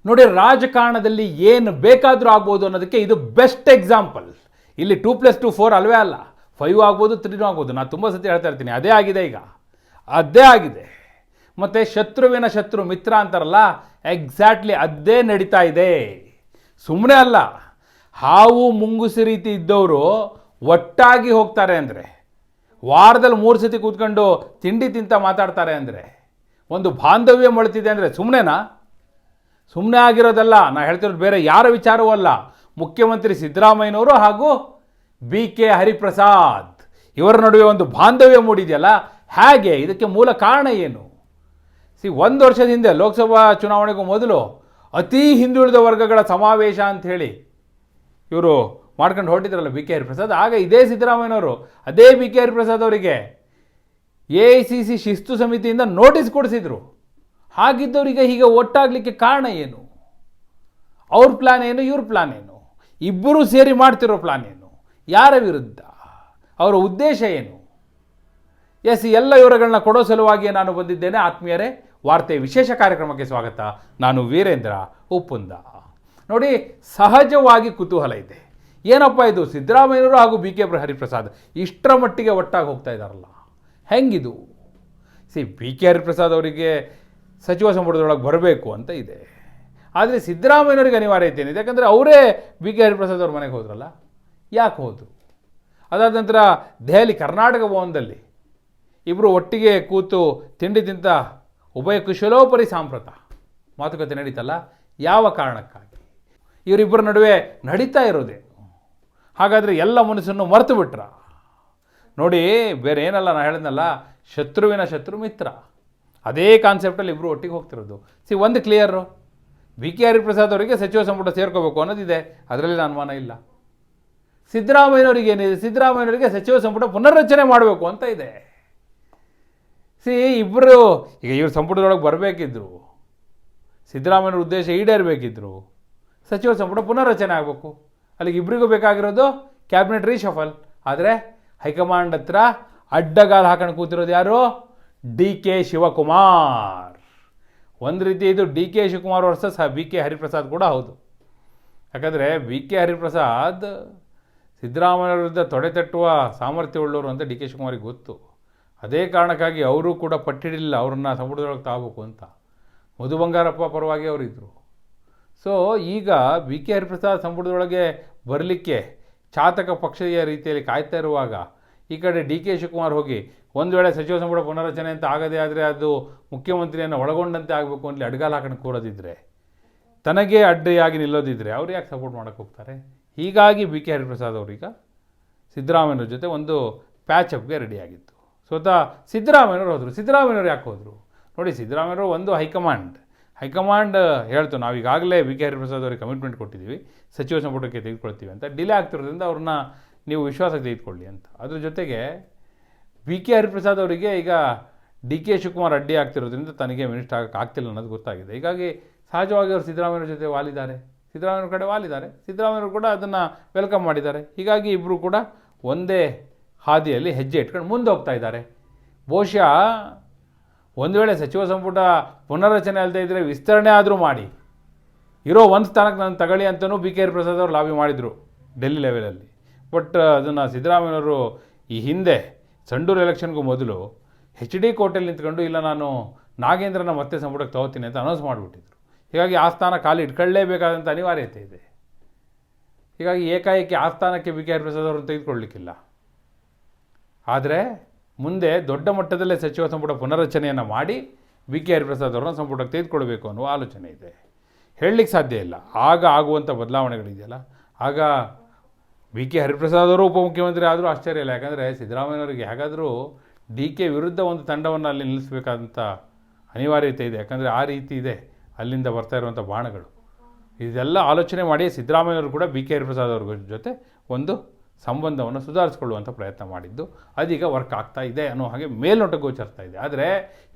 ನೋಡಿ, ರಾಜಕಾರಣದಲ್ಲಿ ಏನು ಬೇಕಾದರೂ ಆಗ್ಬೋದು ಅನ್ನೋದಕ್ಕೆ ಇದು ಬೆಸ್ಟ್ ಎಕ್ಸಾಂಪಲ್. ಇಲ್ಲಿ 2+2 4 ಅಲ್ವೇ ಅಲ್ಲ, 5 ಆಗ್ಬೋದು, 3 ಆಗ್ಬೋದು. ನಾನು ತುಂಬ ಸತಿ ಹೇಳ್ತಾ ಇರ್ತೀನಿ, ಅದೇ ಆಗಿದೆ ಈಗ, ಅದೇ ಆಗಿದೆ. ಮತ್ತು ಶತ್ರುವಿನ ಶತ್ರು ಮಿತ್ರ ಅಂತಾರಲ್ಲ, ಎಕ್ಸಾಕ್ಟ್ಲಿ ಅದೇ ನಡೀತಾ ಇದೆ. ಸುಮ್ಮನೆ ಅಲ್ಲ, ಹಾವು ಮುಂಗುಸಿ ರೀತಿ ಇದ್ದವರು ಒಟ್ಟಾಗಿ ಹೋಗ್ತಾರೆ ಅಂದರೆ, ವಾರದಲ್ಲಿ 3 ಸತಿ ಕೂತ್ಕೊಂಡು ತಿಂಡಿ ತಿಂತ ಮಾತಾಡ್ತಾರೆ ಅಂದರೆ, ಒಂದು ಬಾಂಧವ್ಯ ಮೊಳತಿದೆ ಅಂದರೆ ಸುಮ್ಮನೆನಾ? ಸುಮ್ಮನೆ ಆಗಿರೋದಲ್ಲ. ನಾನು ಹೇಳ್ತಿರೋದು ಬೇರೆ ಯಾರ ವಿಚಾರವೂ ಅಲ್ಲ. ಮುಖ್ಯಮಂತ್ರಿ ಸಿದ್ದರಾಮಯ್ಯನವರು ಹಾಗೂ BK ಹರಿಪ್ರಸಾದ್ ಇವರ ನಡುವೆ ಒಂದು ಬಾಂಧವ್ಯ ಮೂಡಿದೆಯಲ್ಲ, ಹೇಗೆ? ಇದಕ್ಕೆ ಮೂಲ ಕಾರಣ ಏನು? 1 ವರ್ಷದ ಹಿಂದೆ ಲೋಕಸಭಾ ಚುನಾವಣೆಗೂ ಮೊದಲು ಅತಿ ಹಿಂದುಳಿದ ವರ್ಗಗಳ ಸಮಾವೇಶ ಅಂತ ಹೇಳಿ ಇವರು ಮಾಡ್ಕೊಂಡು ಹೊರಟಿದ್ರಲ್ಲ BK ಹರಿಪ್ರಸಾದ್. ಆಗ ಇದೇ ಸಿದ್ದರಾಮಯ್ಯನವರು ಅದೇ BK ಹರಿಪ್ರಸಾದ್ ಅವರಿಗೆ AICC ಶಿಸ್ತು ಸಮಿತಿಯಿಂದ ನೋಟಿಸ್ ಕೊಡಿಸಿದ್ರು. ಹಾಗಿದ್ದವರಿಗೆ ಹೀಗೆ ಒಟ್ಟಾಗಲಿಕ್ಕೆ ಕಾರಣ ಏನು? ಅವ್ರ ಪ್ಲಾನ್ ಏನು, ಇವ್ರ ಪ್ಲಾನ್ ಏನು? ಇಬ್ಬರೂ ಸೇರಿ ಮಾಡ್ತಿರೋ ಪ್ಲಾನ್ ಏನು? ಯಾರ ವಿರುದ್ಧ? ಅವರ ಉದ್ದೇಶ ಏನು? ಎಸ್, ಈ ಎಲ್ಲ ವಿವರಗಳನ್ನ ಕೊಡೋ ಸಲುವಾಗಿ ನಾನು ಬಂದಿದ್ದೇನೆ. ಆತ್ಮೀಯರೇ, ವಾರ್ತೆ ವಿಶೇಷ ಕಾರ್ಯಕ್ರಮಕ್ಕೆ ಸ್ವಾಗತ. ನಾನು ವೀರೇಂದ್ರ ಉಪ್ಪುಂದ. ನೋಡಿ, ಸಹಜವಾಗಿ ಕುತೂಹಲ ಇದೆ. ಏನಪ್ಪ ಇದು, ಸಿದ್ದರಾಮಯ್ಯನವರು ಹಾಗೂ BK ಹರಿಪ್ರಸಾದ್ ಇಷ್ಟರ ಮಟ್ಟಿಗೆ ಒಟ್ಟಾಗಿ ಹೋಗ್ತಾ ಇದ್ದಾರಲ್ಲ, ಹೆಂಗಿದು? BK ಹರಿಪ್ರಸಾದ್ ಅವರಿಗೆ ಸಚಿವ ಸಂಪುಟದೊಳಗೆ ಬರಬೇಕು ಅಂತ ಇದೆ. ಆದರೆ ಸಿದ್ದರಾಮಯ್ಯನವರಿಗೆ ಅನಿವಾರ್ಯತೆ ಏನಿದೆ? ಯಾಕಂದರೆ ಅವರೇ BK ಹರಿಪ್ರಸಾದ್ ಅವ್ರ ಮನೆಗೆ ಹೋದ್ರಲ್ಲ, ಯಾಕೆ ಹೋದರು? ಅದಾದ ನಂತರ ದೆಹಲಿ ಕರ್ನಾಟಕ ಭವನದಲ್ಲಿ ಇಬ್ಬರು ಒಟ್ಟಿಗೆ ಕೂತು ತಿಂಡಿ ತಿಂತ ಉಭಯ ಕುಶಲೋಪರಿ ಸಾಂಪ್ರತ ಮಾತುಕತೆ ನಡೀತಲ್ಲ, ಯಾವ ಕಾರಣಕ್ಕಾಗಿ? ಇವರಿಬ್ಬರ ನಡುವೆ ನಡೀತಾ ಇರೋದೇನು? ಹಾಗಾದರೆ ಎಲ್ಲ ಮನಸ್ಸನ್ನು ಮರೆತು ಬಿಟ್ರ? ನೋಡಿ, ಬೇರೆ ಏನಲ್ಲ, ನಾನು ಹೇಳಿದ್ನಲ್ಲ, ಶತ್ರುವಿನ ಶತ್ರು ಮಿತ್ರ. ಅದೇ ಕಾನ್ಸೆಪ್ಟಲ್ಲಿ ಇಬ್ಬರು ಒಟ್ಟಿಗೆ ಹೋಗ್ತಿರೋದು. ಒಂದು ಕ್ಲಿಯರು, BK ಹರಿಪ್ರಸಾದ್ ಅವರಿಗೆ ಸಚಿವ ಸಂಪುಟ ಸೇರ್ಕೋಬೇಕು ಅನ್ನೋದಿದೆ, ಅದರಲ್ಲಿ ಅನುಮಾನ ಇಲ್ಲ. ಸಿದ್ದರಾಮಯ್ಯನವರಿಗೆ ಏನಿದೆ? ಸಿದ್ದರಾಮಯ್ಯನವರಿಗೆ ಸಚಿವ ಸಂಪುಟ ಪುನರ್ರಚನೆ ಮಾಡಬೇಕು ಅಂತ ಇದೆ. ಇಬ್ಬರು ಈಗ ಇವ್ರ ಸಂಪುಟದೊಳಗೆ ಬರಬೇಕಿದ್ರು, ಸಿದ್ದರಾಮಯ್ಯನವ್ರ ಉದ್ದೇಶ ಈಡೇರಬೇಕಿದ್ರು, ಸಚಿವ ಸಂಪುಟ ಪುನರ್ರಚನೆ ಆಗಬೇಕು. ಅಲ್ಲಿಗೆ ಇಬ್ಬರಿಗೂ ಬೇಕಾಗಿರೋದು ಕ್ಯಾಬಿನೆಟ್ ರೀಶಫಲ್. ಆದರೆ ಹೈಕಮಾಂಡ್ ಹತ್ರ ಅಡ್ಡಗಾಲು ಹಾಕೊಂಡು ಕೂತಿರೋದು ಯಾರು? DK ಶಿವಕುಮಾರ್. ಒಂದು ರೀತಿ ಇದು DK Shivakumar versus BK Hariprasad ಕೂಡ ಹೌದು. ಯಾಕಂದರೆ BK ಹರಿಪ್ರಸಾದ್ ಸಿದ್ದರಾಮಯ್ಯ ವಿರುದ್ಧ ತೊಡೆ ತಟ್ಟುವ ಸಾಮರ್ಥ್ಯ ಉಳ್ಳವರು ಅಂತ DK ಶಿವಕುಮಾರಿಗೆ ಗೊತ್ತು. ಅದೇ ಕಾರಣಕ್ಕಾಗಿ ಅವರು ಕೂಡ ಪಟ್ಟಿಡಿಲ್ಲ ಅವ್ರನ್ನ ಸಂಪುಟದೊಳಗೆ ತಾಗಬೇಕು ಅಂತ. ಮಧು ಬಂಗಾರಪ್ಪ ಪರವಾಗಿ ಅವರಿದ್ದರು. ಸೊ ಈಗ BK ಹರಿಪ್ರಸಾದ್ ಸಂಪುಟದೊಳಗೆ ಬರಲಿಕ್ಕೆ ಚಾತಕ ಪಕ್ಷೀಯ ರೀತಿಯಲ್ಲಿ ಕಾಯ್ತಾ ಇರುವಾಗ, ಈ ಕಡೆ DK ಶಿವಕುಮಾರ್ ಹೋಗಿ ಒಂದು ವೇಳೆ ಸಚಿವ ಸಂಪುಟ ಪುನರ್ರಚನೆ ಅಂತ ಆಗದೇ ಆದರೆ ಅದು ಮುಖ್ಯಮಂತ್ರಿಯನ್ನು ಒಳಗೊಂಡಂತೆ ಆಗಬೇಕು ಅಂತಲೇ ಅಡ್ಗಾಲು ಹಾಕೊಂಡು ಕೂರೋದಿದ್ರೆ, ತನಗೇ ಅಡ್ಡಿಯಾಗಿ ನಿಲ್ಲೋದಿದ್ರೆ ಅವ್ರು ಯಾಕೆ ಸಪೋರ್ಟ್ ಮಾಡೋಕ್ಕೆ ಹೋಗ್ತಾರೆ? ಹೀಗಾಗಿ BK ಹರಿಪ್ರಸಾದ್ ಅವರೀಗ ಸಿದ್ದರಾಮಯ್ಯವ್ರ ಜೊತೆ ಒಂದು ಪ್ಯಾಚಪ್ಗೆ ರೆಡಿಯಾಗಿತ್ತು. ಸ್ವತಃ ಸಿದ್ದರಾಮಯ್ಯವ್ರು ಹೋದರು. ಸಿದ್ದರಾಮಯ್ಯವ್ರು ಯಾಕೆ ಹೋದರು? ನೋಡಿ, ಸಿದ್ದರಾಮಯ್ಯವರು ಒಂದು ಹೈಕಮಾಂಡ್ ಹೇಳ್ತು, ನಾವೀಗಾಗಲೇ BK ಹರಿಪ್ರಸಾದ್ ಅವರಿಗೆ ಕಮಿಟ್ಮೆಂಟ್ ಕೊಟ್ಟಿದ್ದೀವಿ, ಸಚಿವ ಸಂಪುಟಕ್ಕೆ ತೆಗೆದುಕೊಳ್ತೀವಿ ಅಂತ. ಡಿಲೇ ಆಗ್ತಿರೋದ್ರಿಂದ ಅವ್ರನ್ನ ನೀವು ವಿಶ್ವಾಸಕ್ಕೆ ತೆಗೆದುಕೊಳ್ಳಿ ಅಂತ. ಅದ್ರ ಜೊತೆಗೆ BK ಹರಿಪ್ರಸಾದ್ ಅವರಿಗೆ ಈಗ DK ಶಿವಕುಮಾರ್ ಅಡ್ಡಿ ಆಗ್ತಿರೋದ್ರಿಂದ ತನಗೆ ಮಿನಿಸ್ಟರ್ ಆಗೋಕ್ಕೆ ಆಗ್ತಿಲ್ಲ ಅನ್ನೋದು ಗೊತ್ತಾಗಿದೆ. ಹೀಗಾಗಿ ಸಹಜವಾಗಿ ಅವರು ಸಿದ್ದರಾಮಯ್ಯವ್ರ ಜೊತೆ ಸಿದ್ದರಾಮಯ್ಯವ್ರ ಕಡೆ ವಾಲಿದ್ದಾರೆ. ಸಿದ್ದರಾಮಯ್ಯವರು ಕೂಡ ಅದನ್ನು ವೆಲ್ಕಮ್ ಮಾಡಿದ್ದಾರೆ. ಹೀಗಾಗಿ ಇಬ್ಬರು ಕೂಡ ಒಂದೇ ಹಾದಿಯಲ್ಲಿ ಹೆಜ್ಜೆ ಇಟ್ಕೊಂಡು ಮುಂದೆ ಹೋಗ್ತಾ ಇದ್ದಾರೆ. ಬಹುಶಃ ಒಂದು ವೇಳೆ ಸಚಿವ ಸಂಪುಟ ಪುನರ್ರಚನೆ ಅಲ್ಲದೆ ಇದ್ದರೆ ವಿಸ್ತರಣೆ ಆದರೂ ಮಾಡಿ ಇರೋ ಒಂದು ಸ್ಥಾನಕ್ಕೆ ನಾನು ತಗೊಳ್ಳಿ ಅಂತಲೂ BK ಹರಿಪ್ರಸಾದ್ ಅವರು ಲಾಬಿ ಮಾಡಿದರು ಡೆಲ್ಲಿ ಲೆವೆಲಲ್ಲಿ. ಬಟ್ ಅದನ್ನು ಸಿದ್ದರಾಮಯ್ಯವರು ಈ ಹಿಂದೆ ಸಂಡೂರು ಎಲೆಕ್ಷನ್ಗೂ ಮೊದಲು HD ಕೋಟೆಯಲ್ಲಿ ನಿಂತ್ಕೊಂಡು, ಇಲ್ಲ ನಾನು ನಾಗೇಂದ್ರನ ಮತ್ತೆ ಸಂಪುಟಕ್ಕೆ ತಗೋತೀನಿ ಅಂತ ಅನೌನ್ಸ್ ಮಾಡಿಬಿಟ್ಟಿದ್ರು. ಹೀಗಾಗಿ ಆ ಸ್ಥಾನ ಖಾಲಿ ಇಟ್ಕೊಳ್ಳೇಬೇಕಾದಂಥ ಅನಿವಾರ್ಯತೆ ಇದೆ. ಹೀಗಾಗಿ ಏಕಾಏಕಿ ಆ ಸ್ಥಾನಕ್ಕೆ BK ಹರಿಪ್ರಸಾದ್ ಅವರನ್ನು ತೆಗೆದುಕೊಳ್ಳಲಿಕ್ಕಿಲ್ಲ. ಆದರೆ ಮುಂದೆ ದೊಡ್ಡ ಮಟ್ಟದಲ್ಲೇ ಸಚಿವ ಸಂಪುಟ ಪುನರ್ರಚನೆಯನ್ನು ಮಾಡಿ BK ಹರಿಪ್ರಸಾದ್ ಅವರನ್ನು ಸಂಪುಟಕ್ಕೆ ತೆಗೆದುಕೊಳ್ಬೇಕು ಅನ್ನುವ ಆಲೋಚನೆ ಇದೆ. ಹೇಳಲಿಕ್ಕೆ ಸಾಧ್ಯ ಇಲ್ಲ. ಆಗ ಆಗುವಂಥ ಬದಲಾವಣೆಗಳಿದೆಯಲ್ಲ, ಆಗ BK ಹರಿಪ್ರಸಾದ್ ಅವರು ಉಪಮುಖ್ಯಮಂತ್ರಿ ಆದರೂ ಆಶ್ಚರ್ಯ ಇಲ್ಲ. ಯಾಕಂದರೆ ಸಿದ್ದರಾಮಯ್ಯನವರಿಗೆ ಹೇಗಾದರೂ DK ವಿರುದ್ಧ ಒಂದು ತಂಡವನ್ನು ಅಲ್ಲಿ ನಿಲ್ಲಿಸಬೇಕಾದಂಥ ಅನಿವಾರ್ಯತೆ ಇದೆ. ಯಾಕಂದರೆ ಆ ರೀತಿ ಇದೆ ಅಲ್ಲಿಂದ ಬರ್ತಾ ಇರುವಂಥ ಬಾಣಗಳು. ಇದೆಲ್ಲ ಆಲೋಚನೆ ಮಾಡಿ ಸಿದ್ದರಾಮಯ್ಯವರು ಕೂಡ BK ಹರಿಪ್ರಸಾದ್ ಅವ್ರ ಜೊತೆ ಒಂದು ಸಂಬಂಧವನ್ನು ಸುಧಾರಿಸ್ಕೊಳ್ಳುವಂಥ ಪ್ರಯತ್ನ ಮಾಡಿದ್ದು ಅದೀಗ ವರ್ಕ್ ಆಗ್ತಾ ಇದೆ ಅನ್ನೋ ಹಾಗೆ ಮೇಲ್ನೋಟ ಗೋಚರಿಸ್ತಾ ಇದೆ. ಆದರೆ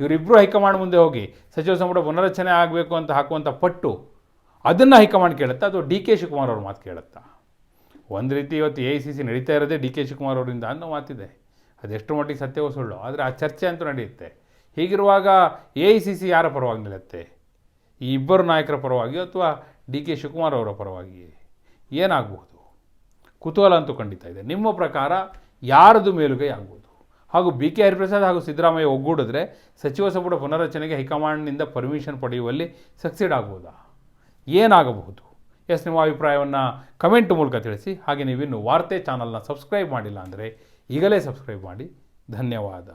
ಇವರಿಬ್ಬರು ಹೈಕಮಾಂಡ್ ಮುಂದೆ ಹೋಗಿ ಸಚಿವ ಸಂಪುಟ ಪುನರ್ರಚನೆ ಆಗಬೇಕು ಅಂತ ಹಾಕುವಂಥ ಪಟ್ಟು ಅದನ್ನು ಹೈಕಮಾಂಡ್ ಕೇಳುತ್ತಾ ಅಥವಾ DK ಶಿವಕುಮಾರ್ ಅವ್ರ ಮಾತು ಕೇಳುತ್ತಾ? ಒಂದು ರೀತಿ ಇವತ್ತು AICC ನಡೀತಾ ಇರೋದೇ DK ಶಿವಕುಮಾರ್ ಅವರಿಂದ ಅನ್ನೋ ಮಾತಿದೆ. ಅದೆಷ್ಟು ಮಟ್ಟಿಗೆ ಸತ್ಯವೋ ಸುಳ್ಳು, ಆದರೆ ಆ ಚರ್ಚೆ ಅಂತೂ ನಡೆಯುತ್ತೆ. ಹೀಗಿರುವಾಗ AICC ಯಾರ ಪರವಾಗಿ ನಿಲ್ಲುತ್ತೆ? ಈ ಇಬ್ಬರು ನಾಯಕರ ಪರವಾಗಿಯೋ ಅಥವಾ ಡಿ ಕೆ ಶಿವಕುಮಾರ್ ಅವರ ಪರವಾಗಿಯೇ ಏನಾಗಬಹುದು? ಕುತೂಹಲ ಅಂತೂ ಖಂಡಿತ ಇದೆ. ನಿಮ್ಮ ಪ್ರಕಾರ ಯಾರದು ಮೇಲುಗೈ ಆಗ್ಬೋದು? ಹಾಗೂ ಬಿ ಕೆ ಹರಿಪ್ರಸಾದ್ ಹಾಗೂ ಸಿದ್ದರಾಮಯ್ಯ ಒಗ್ಗೂಡಿದ್ರೆ ಸಚಿವ ಸಂಪುಟ ಪುನರ್ರಚನೆಗೆ ಹೈಕಮಾಂಡ್ನಿಂದ ಪರ್ಮಿಷನ್ ಪಡೆಯುವಲ್ಲಿ ಸಕ್ಸೀಡ್ ಆಗ್ಬೋದಾ? ಏನಾಗಬಹುದು? ನಿಮ್ಮ ಅಭಿಪ್ರಾಯವನ್ನು ಕಮೆಂಟ್ ಮೂಲಕ ತಿಳಿಸಿ. ಹಾಗೆ ನೀವಿನ್ನು ವಾರ್ತೆ ಚಾನಲ್ನ ಸಬ್ಸ್ಕ್ರೈಬ್ ಮಾಡಿಲ್ಲ ಅಂದರೆ ಈಗಲೇ ಸಬ್ಸ್ಕ್ರೈಬ್ ಮಾಡಿ. ಧನ್ಯವಾದ.